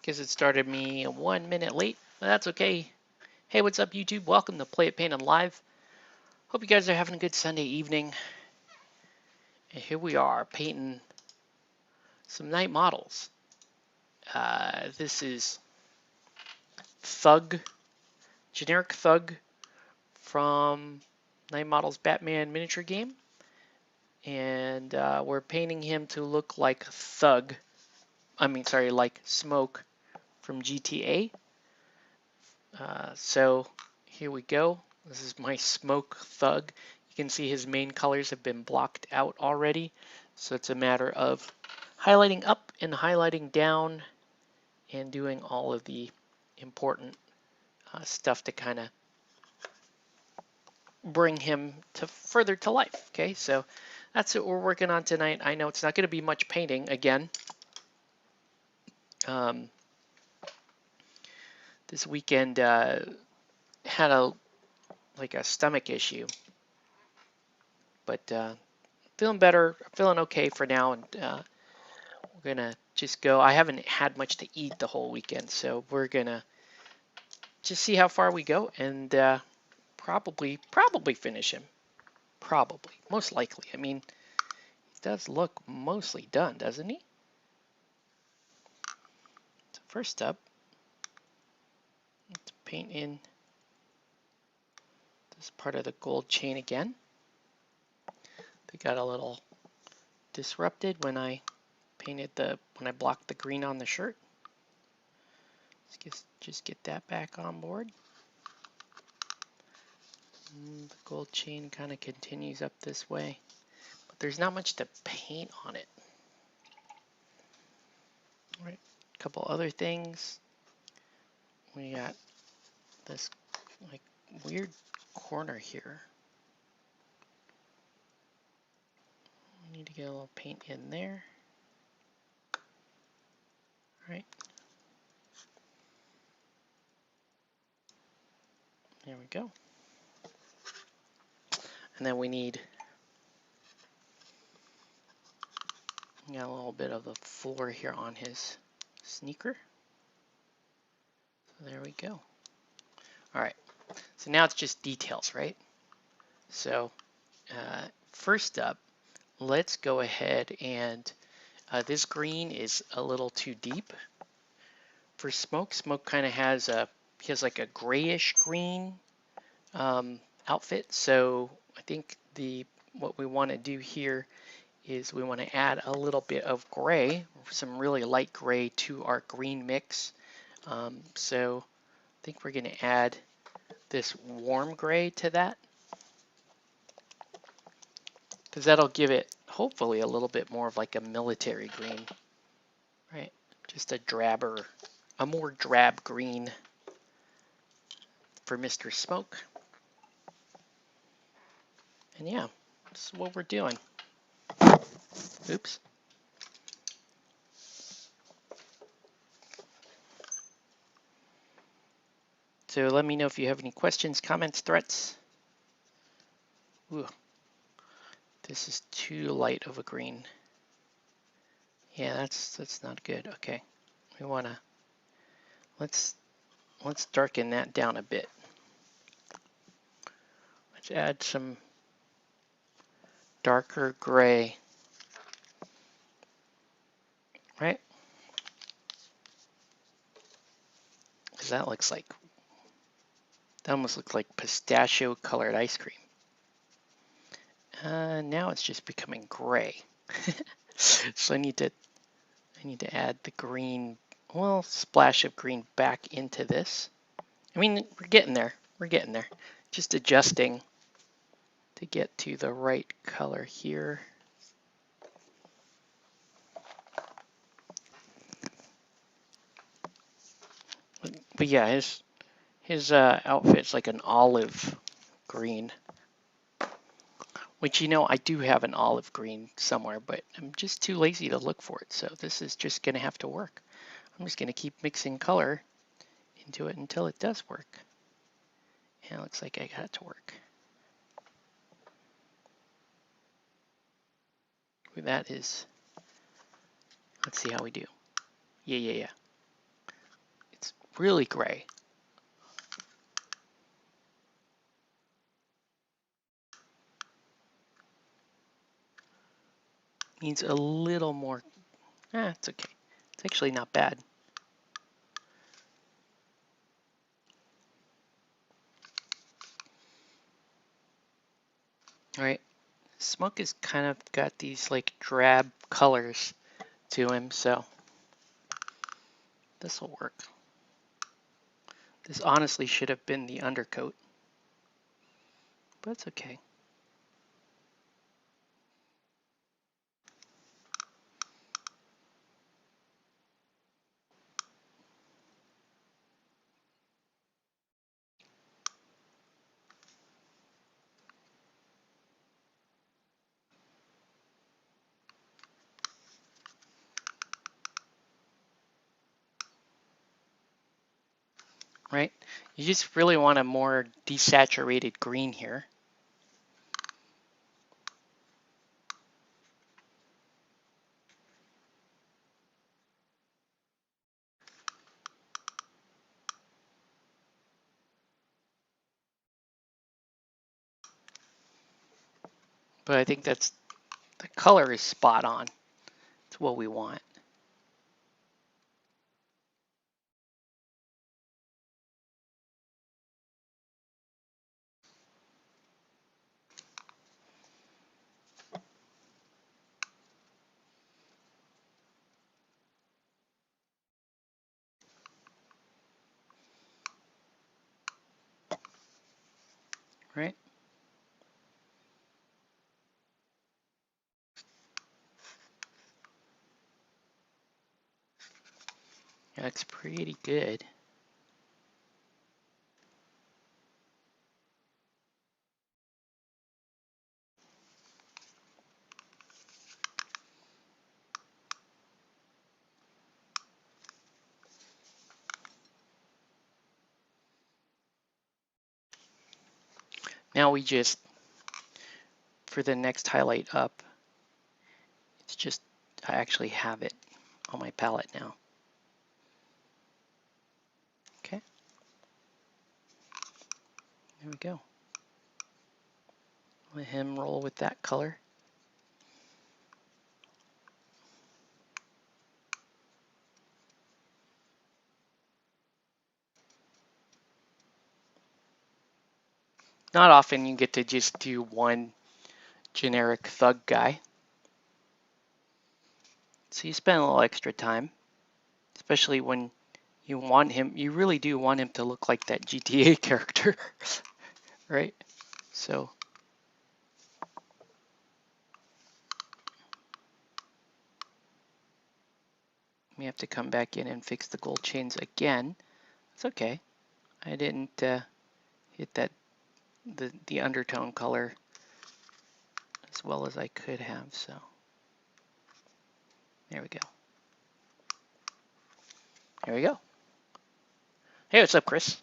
Guess it started me 1 minute late, but that's okay. Hey, what's up, YouTube? Welcome to Play It Painted Live. Hope you guys are having a good Sunday evening. And here we are painting some night models. This is Thug, generic Thug from Night Models Batman miniature game. And we're painting him to look like Thug. Like Smoke from GTA. So here we go. This is my Smoke Thug. You can see his main colors have been blocked out already. So it's a matter of highlighting up and highlighting down and doing all of the important stuff to kind of bring him to further to life. Okay, so that's what we're working on tonight. I know it's not going to be much painting again. This weekend had a stomach issue, but feeling better, feeling okay for now, and we're gonna just go. I haven't had much to eat the whole weekend, so we're gonna just see how far we go, and probably finish him. Probably, most likely. I mean, he does look mostly done, doesn't he? So first up, let's paint in this part of the gold chain again. They got a little disrupted when I blocked the green on the shirt. Let's just get that back on board. And the gold chain kind of continues up this way, but there's not much to paint on it. All right, a couple other things. We got this like weird corner here. We need to get a little paint in there. All right. There we go. And then we got a little bit of the floor here on his sneaker. So there we go. All right. So now it's just details, right? So first up, let's go ahead and this green is a little too deep for Smoke. Smoke kind of has like a grayish green outfit. So I think what we want to do here is we want to add a little bit of gray, some really light gray to our green mix. So I think we're going to add this warm gray to that, because that'll give it hopefully a little bit more of like a military green, right? Just a more drab green for Mr. Smoke. And yeah, this is what we're doing. Oops. So let me know if you have any questions, comments, threats. Ooh, this is too light of a green. Yeah, that's not good. Okay, we wanna let's darken that down a bit. Let's add some darker gray, right? Because that almost looks like pistachio colored ice cream. Now it's just becoming gray. So I need to add the green, well, splash of green back into this. I mean, we're getting there. Just adjusting to get to the right color here. But yeah, his outfit's like an olive green, which, I do have an olive green somewhere, but I'm just too lazy to look for it. So this is just going to have to work. I'm just going to keep mixing color into it until it does work. And it looks like I got it to work. That is, let's see how we do. Yeah. really gray. Needs a little more. It's okay. It's actually not bad. All right. Smoke has kind of got these like drab colors to him, so this will work. This honestly should have been the undercoat, but it's okay. Right? You just really want a more desaturated green here. But I think the color is spot on. It's what we want. Right? That's pretty good. Now we just, for the next highlight up, it's just, I actually have it on my palette now. Okay. There we go. Let him roll with that color. Not often you get to just do one generic thug guy. So you spend a little extra time, especially when you want him, you really do want him to look like that GTA character, right? So we have to come back in and fix the gold chains again. It's okay. I didn't hit the undertone color as well as I could have, so there we go. There we go. Hey, what's up, Chris?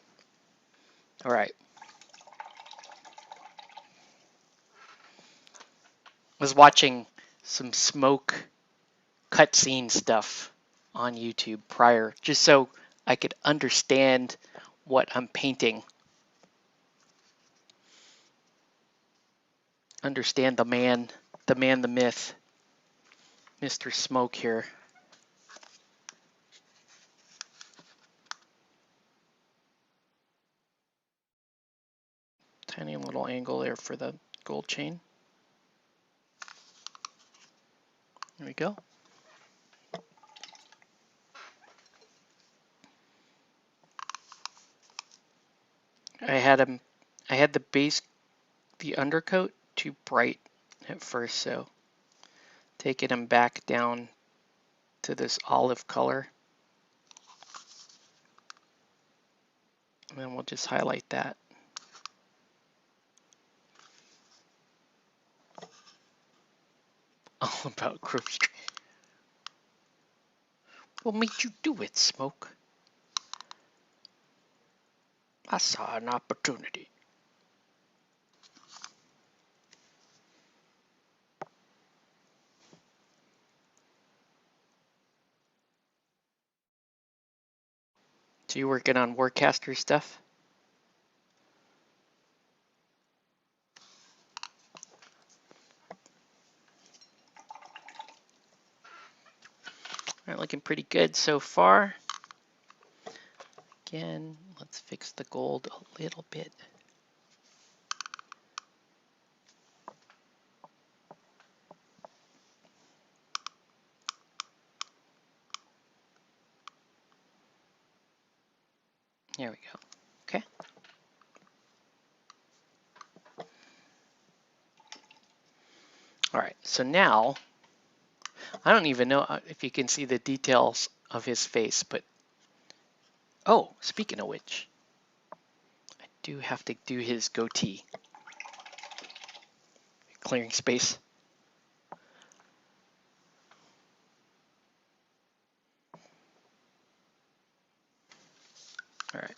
All right. I was watching some smoke cutscene stuff on YouTube prior, just so I could understand what I'm painting. Understand the man, the myth, Mr. Smoke here. Tiny little angle there for the gold chain. There we go. I had the base, the undercoat too bright at first, so taking him back down to this olive color. And then we'll just highlight that. All about Grove Street. What made you do it, Smoke? I saw an opportunity. So you working on Warcaster stuff? All right, looking pretty good so far. Again, let's fix the gold a little bit. There we go. Okay. All right, so now, I don't even know if you can see the details of his face, but, oh, speaking of which, I do have to do his goatee. Clearing space. All right.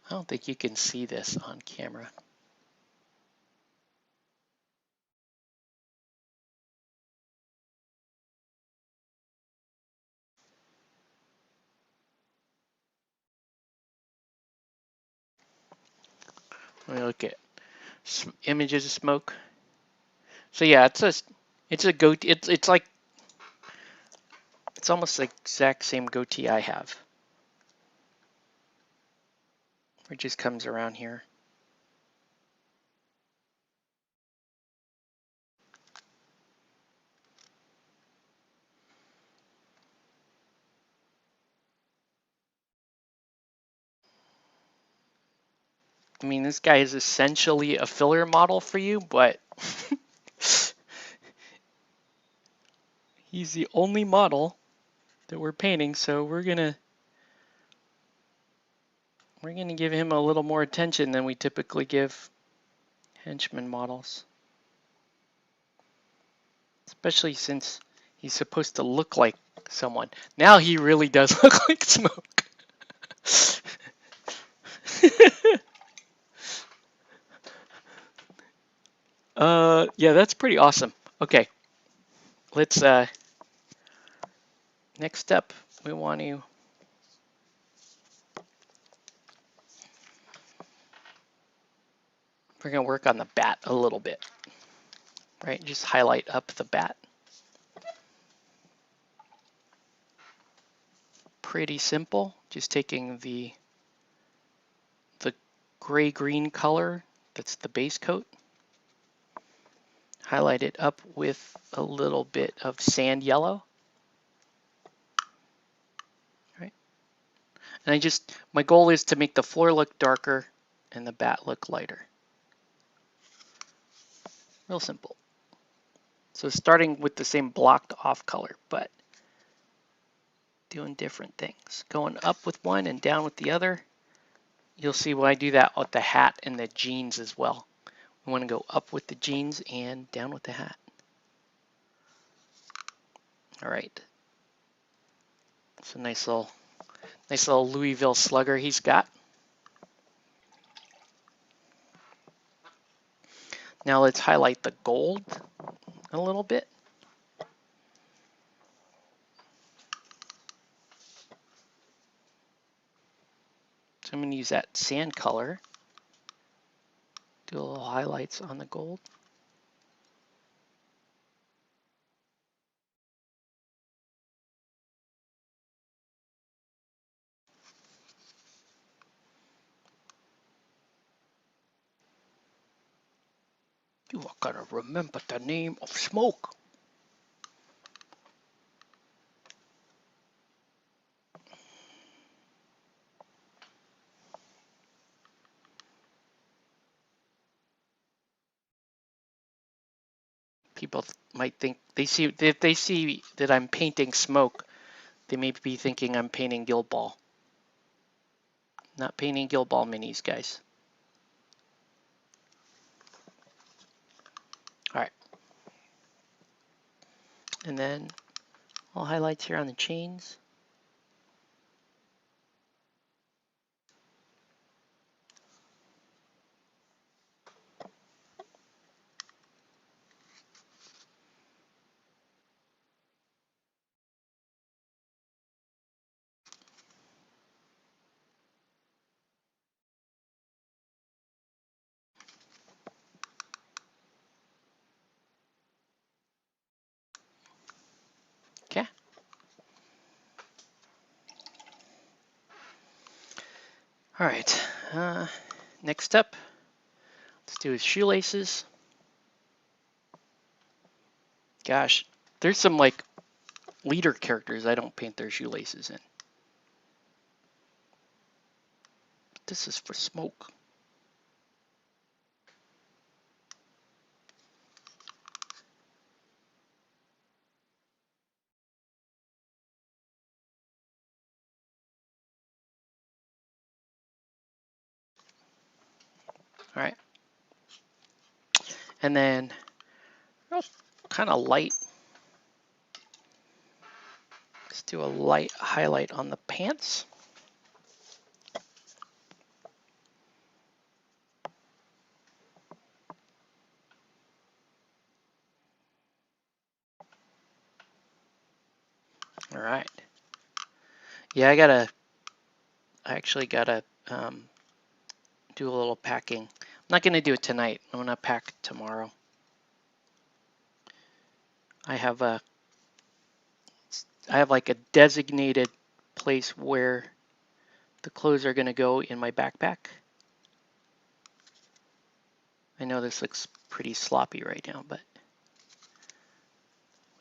I don't think you can see this on camera. Let me look at images of smoke. So yeah, it's a goatee. It's like, it's almost the exact same goatee I have. It just comes around here. I mean, this guy is essentially a filler model for you, but he's the only model that we're painting, so we're gonna give him a little more attention than we typically give henchman models. Especially since he's supposed to look like someone. Now he really does look like Smoke. Yeah, that's pretty awesome. Okay, let's, next step, we want to, we're gonna work on the bat a little bit, right? Just highlight up the bat. Pretty simple, just taking the gray-green color, that's the base coat, highlight it up with a little bit of sand yellow. Right? And my goal is to make the floor look darker and the bat look lighter. Real simple. So starting with the same blocked off color, but doing different things. Going up with one and down with the other. You'll see why I do that with the hat and the jeans as well. We want to go up with the jeans and down with the hat. All right. It's a nice little Louisville Slugger he's got. Now let's highlight the gold a little bit. So I'm going to use that sand color. Do a little highlights on the gold. You are gonna remember the name of Smoke. People might think if they see that I'm painting Smoke, they may be thinking I'm painting Guild Ball. Not painting Guild Ball minis, guys. All right. And then all highlights here on the chains. All right, next up, let's do his shoelaces. Gosh, there's some like leader characters I don't paint their shoelaces in. This is for smoke. All right, and then kind of light. Let's do a light highlight on the pants. All right. Yeah, I actually gotta do a little packing. I'm not gonna do it tonight. I'm gonna pack tomorrow. I have like a designated place where the clothes are gonna go in my backpack. I know this looks pretty sloppy right now, but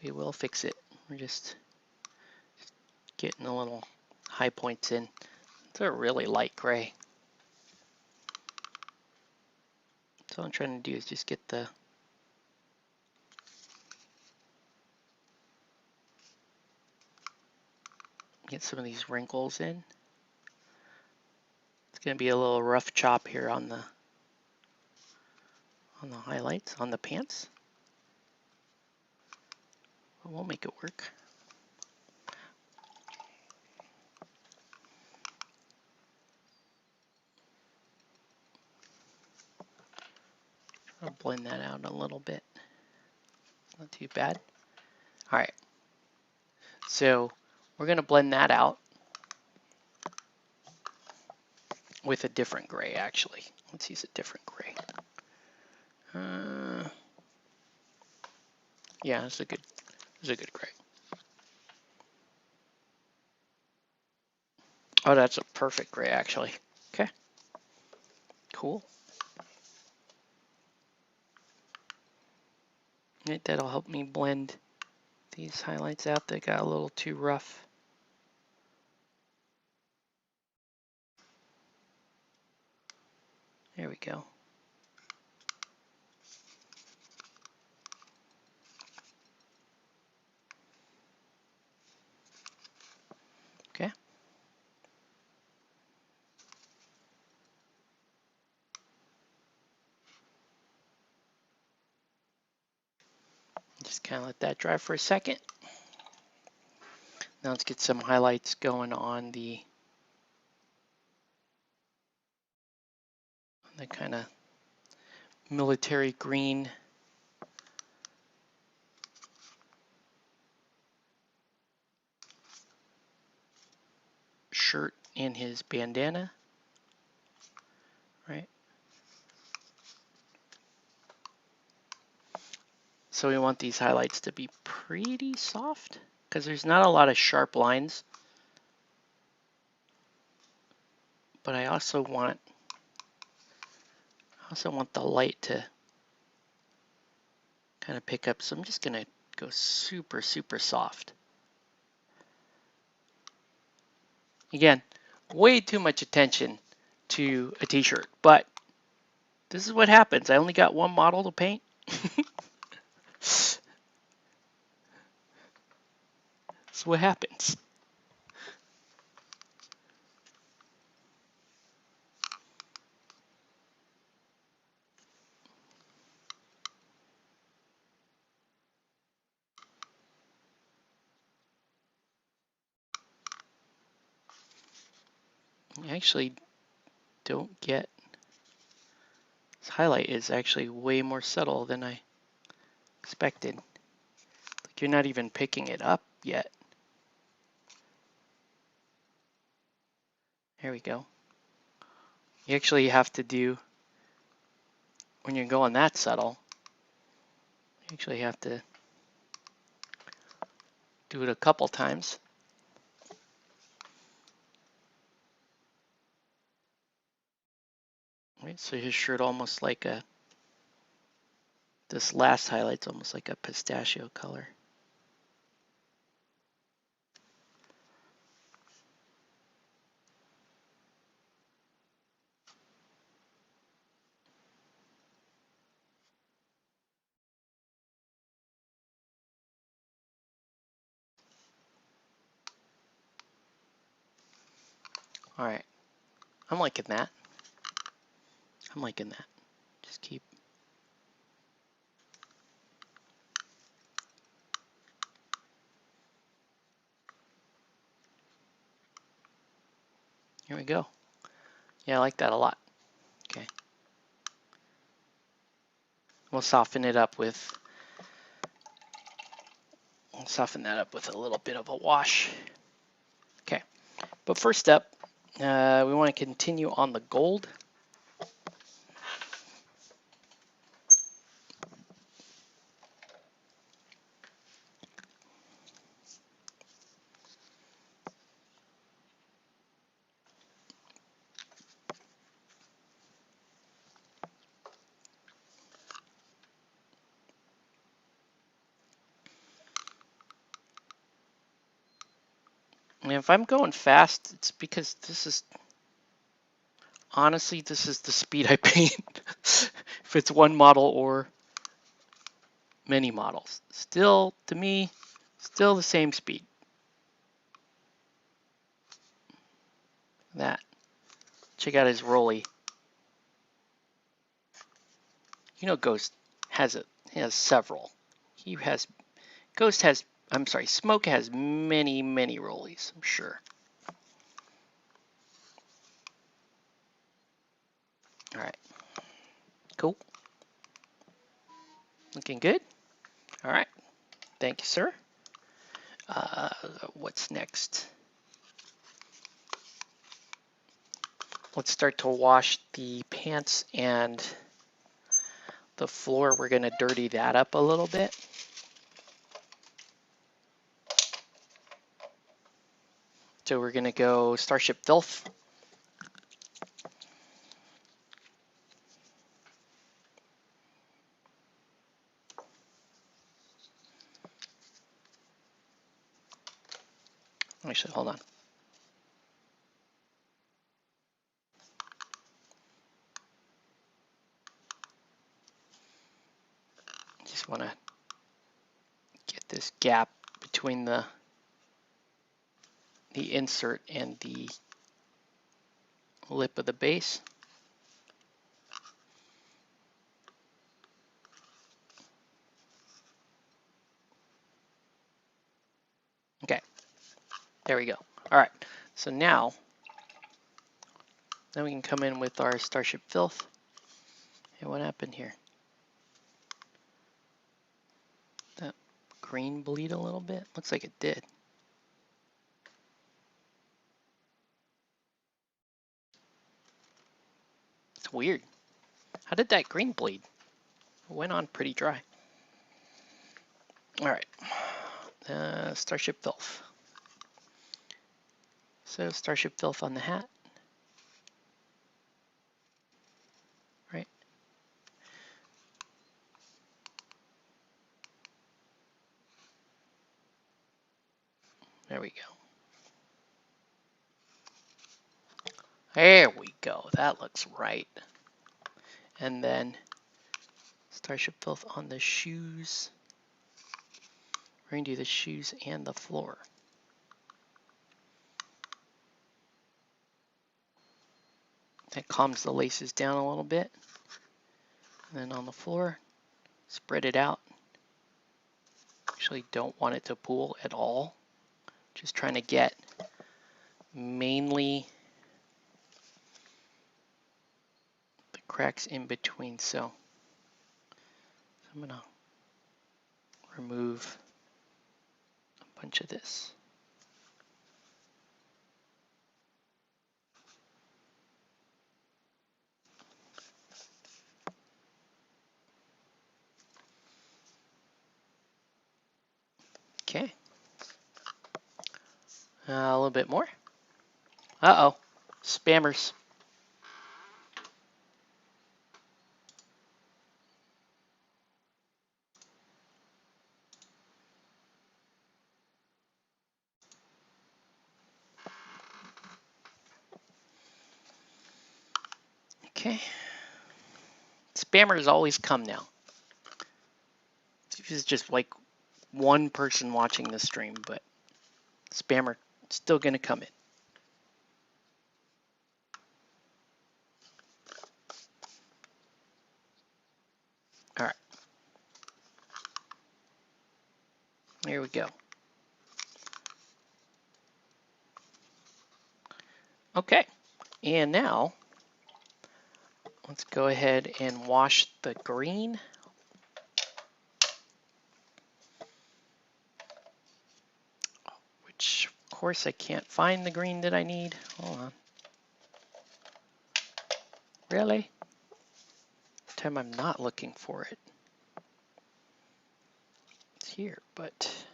we will fix it. We're just getting a little high points in. It's a really light gray. So all I'm trying to do is just get some of these wrinkles in. It's going to be a little rough chop here on the highlights on the pants, but we'll make it work. I'll blend that out a little bit. Not too bad. All right, so we're going to blend that out with a different gray. Actually, let's use a different gray. Yeah, it's a good gray. Oh, that's a perfect gray, actually. Okay, cool. Right, that'll help me blend these highlights out that got a little too rough. There we go. Okay. Just kind of let that dry for a second. Now let's get some highlights going on the kind of military green shirt and his bandana, right? So we want these highlights to be pretty soft because there's not a lot of sharp lines, but I also want the light to kind of pick up. So I'm just gonna go super, super soft. Again, way too much attention to a t-shirt, but this is what happens. I only got one model to paint. That's what happens. I actually don't get this highlight is actually way more subtle than I expected. Like you're not even picking it up yet. There we go. You actually have to do, when you're going that subtle, you actually have to do it a couple times. Right, so his shirt almost like a, this last highlight's almost like a pistachio color. All right, I'm liking that. I'm liking that. Just keep. Here we go. Yeah, I like that a lot. Okay. We'll soften it up with, we'll soften that up with a little bit of a wash. Okay, but first up, we want to continue on the gold. And if I'm going fast, it's because this is, honestly, this is the speed I paint. If it's one model or many models. Still, to me, still the same speed. That. Check out his rolly. You know Ghost has it. He has several. He has, Ghost has, I'm sorry, Smoke has many, many rollies, I'm sure. All right. Cool. Looking good. All right. Thank you, sir. What's next? Let's start to wash the pants and the floor. We're going to dirty that up a little bit. So we're going to go Starship Filth. Actually, hold on. Just want to get this gap between the insert and the lip of the base. Okay, there we go. All right, so now we can come in with our Starship Filth. Hey, what happened here? That green bleed a little bit? Looks like it did. It's weird. How did that green bleed? It went on pretty dry. All right, Starship Filth. So Starship Filth on the hat. Right. There we go. There we go. That looks right. And then Starship Filth on the shoes. We're going to do the shoes and the floor. That calms the laces down a little bit. And then on the floor, spread it out. Actually don't want it to pool at all. Just trying to get mainly the cracks in between. So I'm going to remove a bunch of this. Okay. A little bit more. Uh-oh. Spammers. Okay. Spammers always come now. This is just like one person watching the stream, but spammer still gonna come in. All right. There we go. Okay. And now let's go ahead and wash the green. Which, of course, I can't find the green that I need. Hold on. Really? Time I'm not looking for it. It's here, but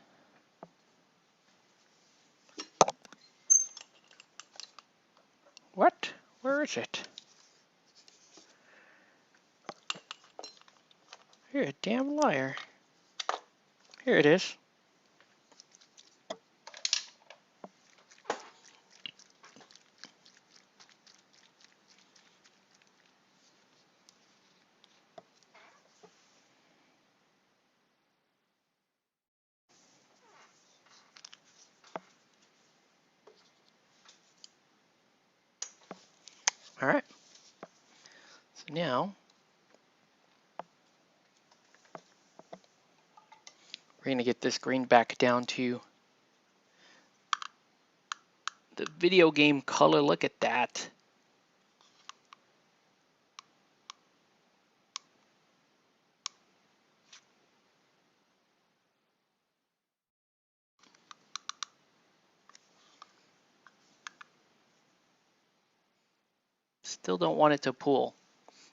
what? Where is it? You're a damn liar. Here it is. All right. So now we're going to get this green back down to the video game color. Look at that. Still don't want it to pool.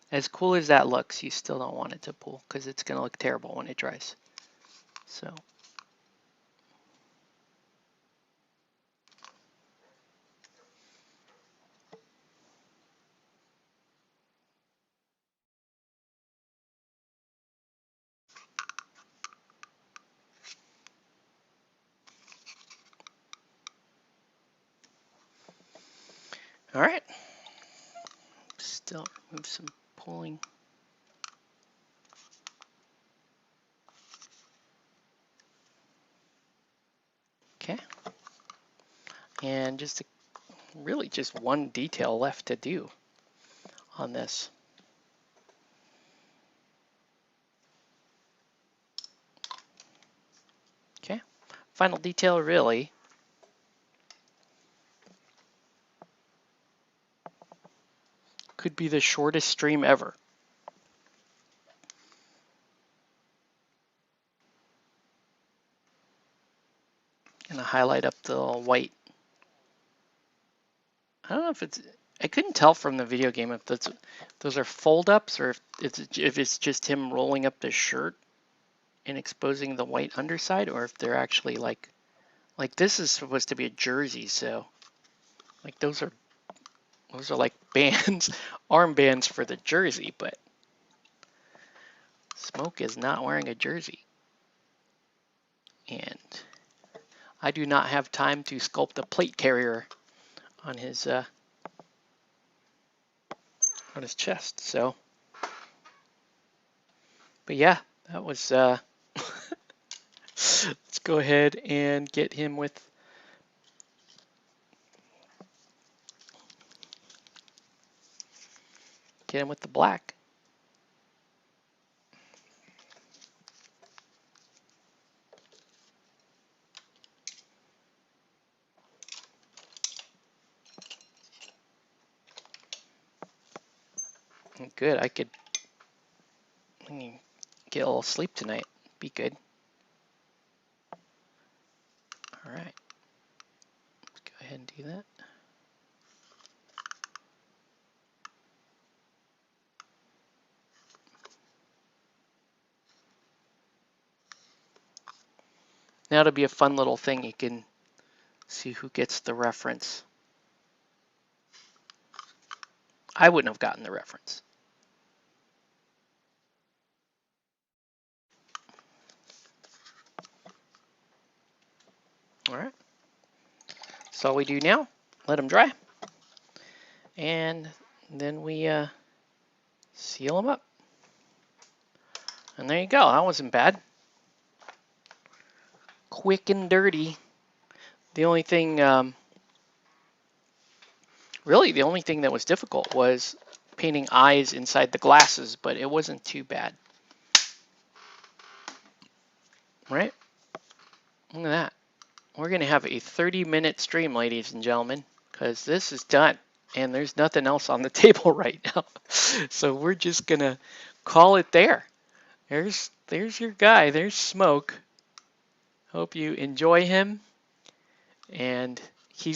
As cool as that looks, you still don't want it to pool because it's going to look terrible when it dries. So, all right. Still remove some pooling. Okay. And really just one detail left to do on this. Okay. Final detail really could be the shortest stream ever. Gonna highlight up the white. I don't know if I couldn't tell from the video game if those are fold ups or if it's just him rolling up the shirt and exposing the white underside, or if they're actually like this is supposed to be a jersey, so like those are like bands, armbands for the jersey, but Smoke is not wearing a jersey. And I do not have time to sculpt a plate carrier on his chest, so. But yeah, that was let's go ahead and get him with the black. Good, I could get a little sleep tonight. Be good. All right, let's go ahead and do that. Now it'll be a fun little thing. You can see who gets the reference. I wouldn't have gotten the reference. All right. So all we do now, let them dry. And then we seal them up. And there you go. That wasn't bad. Quick and dirty. The only thing, really the only thing that was difficult was painting eyes inside the glasses, but it wasn't too bad. Right? Look at that. We're going to have a 30-minute stream, ladies and gentlemen, because this is done. And there's nothing else on the table right now. So we're just going to call it there. There's your guy. There's Smoke. Hope you enjoy him. And he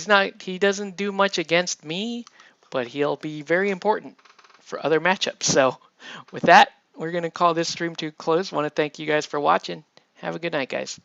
doesn't do much against me, but he'll be very important for other matchups. So with that, we're going to call this stream to close. Want to thank you guys for watching. Have a good night, guys.